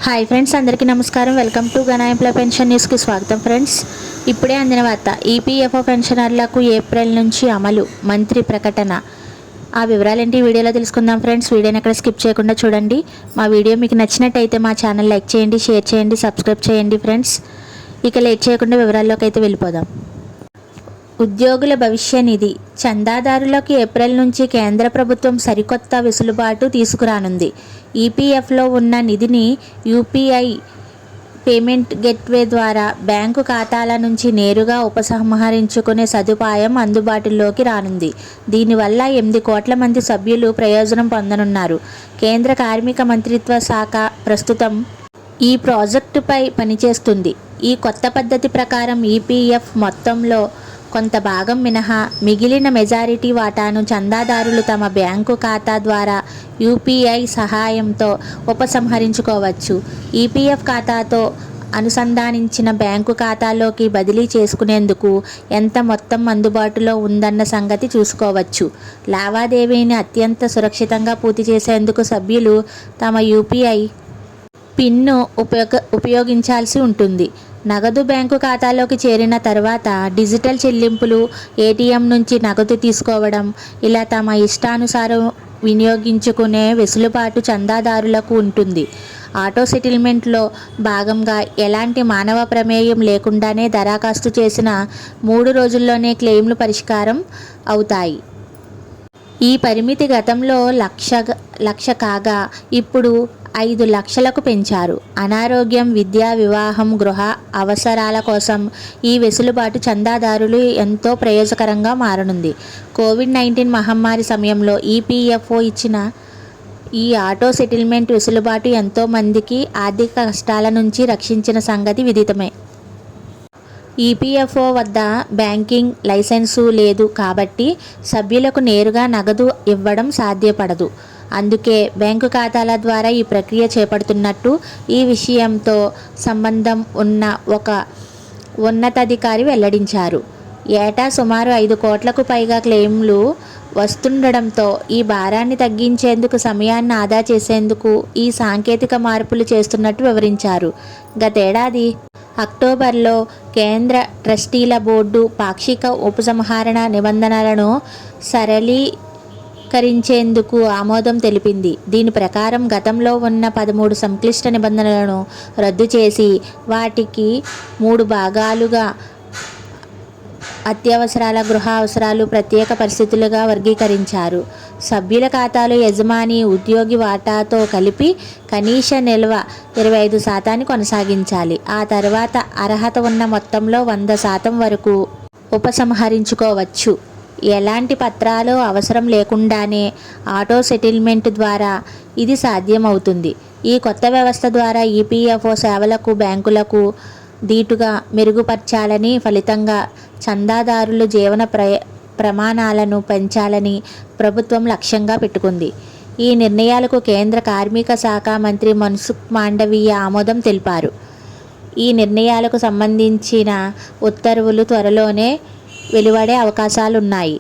Hi friends, అందరికీ నమస్కారం. Welcome to ఘన ఎంప్లాయ్ పెన్షన్ న్యూస్కి స్వాగతం. ఫ్రెండ్స్, ఇప్పుడే అందిన వార్త. ఈపీఎఫ్ఓ పెన్షనర్లకు ఏప్రిల్ నుంచి అమలు, మంత్రి ప్రకటన. ఆ వివరాలేంటి వీడియోలో తెలుసుకుందాం. ఫ్రెండ్స్, వీడియోని ఎక్కడ స్కిప్ చేయకుండా చూడండి. మా వీడియో మీకు నచ్చినట్టయితే మా ఛానల్ లైక్ చేయండి, షేర్ చేయండి, సబ్స్క్రైబ్ చేయండి. ఫ్రెండ్స్, ఇక లేట్ చేయకుండా వివరాల్లోకి అయితే వెళ్ళిపోదాం. ఉద్యోగుల భవిష్య నిధి చందాదారులకు ఏప్రిల్ నుంచి కేంద్ర ప్రభుత్వం సరికొత్త వెసులుబాటు తీసుకురానుంది. ఈపీఎఫ్లో ఉన్న నిధిని యూపీఐ పేమెంట్ గేట్వే ద్వారా బ్యాంకు ఖాతాల నుంచి నేరుగా ఉపసంహరించుకునే సదుపాయం అందుబాటులోకి రానుంది. దీనివల్ల 8 కోట్ల మంది సభ్యులు ప్రయోజనం పొందనున్నారు. కేంద్ర కార్మిక మంత్రిత్వ శాఖ ప్రస్తుతం ఈ ప్రాజెక్టుపై పనిచేస్తుంది. ఈ కొత్త పద్ధతి ప్రకారం ఈపీఎఫ్ మొత్తంలో కొంత భాగం మినహా మిగిలిన మెజారిటీ వాటాను చందాదారులు తమ బ్యాంకు ఖాతా ద్వారా యూపీఐ సహాయంతో ఉపసంహరించుకోవచ్చు. ఈపీఎఫ్ ఖాతాతో అనుసంధానించిన బ్యాంకు ఖాతాలోకి బదిలీ చేసుకునేందుకు ఎంత మొత్తం అందుబాటులో ఉందన్న సంగతి చూసుకోవచ్చు. లావాదేవీని అత్యంత సురక్షితంగా పూర్తి చేసేందుకు సభ్యులు తమ యూపీఐ పిన్ను ఉపయోగించాల్సి ఉంటుంది. నగదు బ్యాంకు ఖాతాలోకి చేరిన తర్వాత డిజిటల్ చెల్లింపులు, ఏటీఎం నుంచి నగదు తీసుకోవడం, ఇలా తమ ఇష్టానుసారం వినియోగించుకునే వెసులుబాటు చందాదారులకు ఉంటుంది. ఆటో సెటిల్మెంట్లో భాగంగా ఎలాంటి మానవ ప్రమేయం లేకుండానే దరఖాస్తు చేసిన 3 రోజుల్లోనే క్లెయిమ్లు పరిష్కారం అవుతాయి. ఈ పరిమితి గతంలో లక్ష కాగా ఇప్పుడు 5 లక్షలకు పెంచారు. అనారోగ్యం, విద్య, వివాహం, గృహ అవసరాల కోసం ఈ వెసులుబాటు చందాదారులు ఎంతో ప్రయోజకరంగా మారనుంది. కోవిడ్-19 మహమ్మారి సమయంలో ఈపీఎఫ్ఓ ఇచ్చిన ఈ ఆటో సెటిల్మెంట్ వెసులుబాటు ఎంతో మందికి ఆర్థిక కష్టాల నుంచి రక్షించిన సంగతి విదితమే. ఈపీఎఫ్ఓ వద్ద బ్యాంకింగ్ లైసెన్సు లేదు కాబట్టి సభ్యులకు నేరుగా నగదు ఇవ్వడం సాధ్యపడదు. అందుకే బ్యాంకు ఖాతాల ద్వారా ఈ ప్రక్రియ చేపడుతున్నట్టు ఈ విషయంతో సంబంధం ఉన్న ఒక ఉన్నతాధికారి వెల్లడించారు. ఏటా సుమారు 5 కోట్లకు పైగా క్లెయిమ్లు వస్తుండడంతో ఈ భారాన్ని తగ్గించేందుకు, సమయాన్ని ఆదా చేసేందుకు ఈ సాంకేతిక మార్పులు చేస్తున్నట్టు వివరించారు. గతేడాది అక్టోబర్లో కేంద్ర ట్రస్టీల బోర్డు పాక్షిక ఉపసంహరణ నిబంధనలను సరళీకరించేందుకు ఆమోదం తెలిపింది. దీని ప్రకారం గతంలో ఉన్న 13 సంక్లిష్ట నిబంధనలను రద్దు చేసి వాటికి 3 భాగాలుగా అత్యవసరాల, గృహ అవసరాలు, ప్రత్యేక పరిస్థితులుగా వర్గీకరించారు. సభ్యుల ఖాతాలు యజమాని, ఉద్యోగి వాటాతో కలిపి కనీస నిల్వ 25% కొనసాగించాలి. ఆ తర్వాత అర్హత ఉన్న మొత్తంలో 100% వరకు ఉపసంహరించుకోవచ్చు. ఎలాంటి పత్రాలు అవసరం లేకుండానే ఆటో సెటిల్మెంట్ ద్వారా ఇది సాధ్యమవుతుంది. ఈ కొత్త వ్యవస్థ ద్వారా ఈపీఎఫ్ఓ సేవలకు బ్యాంకులకు దీటుగా మెరుగుపరచాలని, ఫలితంగా చందాదారుల జీవన ప్రమాణాలను పెంచాలని ప్రభుత్వం లక్ష్యంగా పెట్టుకుంది. ఈ నిర్ణయాలకు కేంద్ర కార్మిక శాఖ మంత్రి మన్సుఖ్ మాండవీయ ఆమోదం తెలిపారు. ఈ నిర్ణయాలకు సంబంధించిన ఉత్తర్వులు త్వరలోనే వెలువడే అవకాశాలున్నాయి.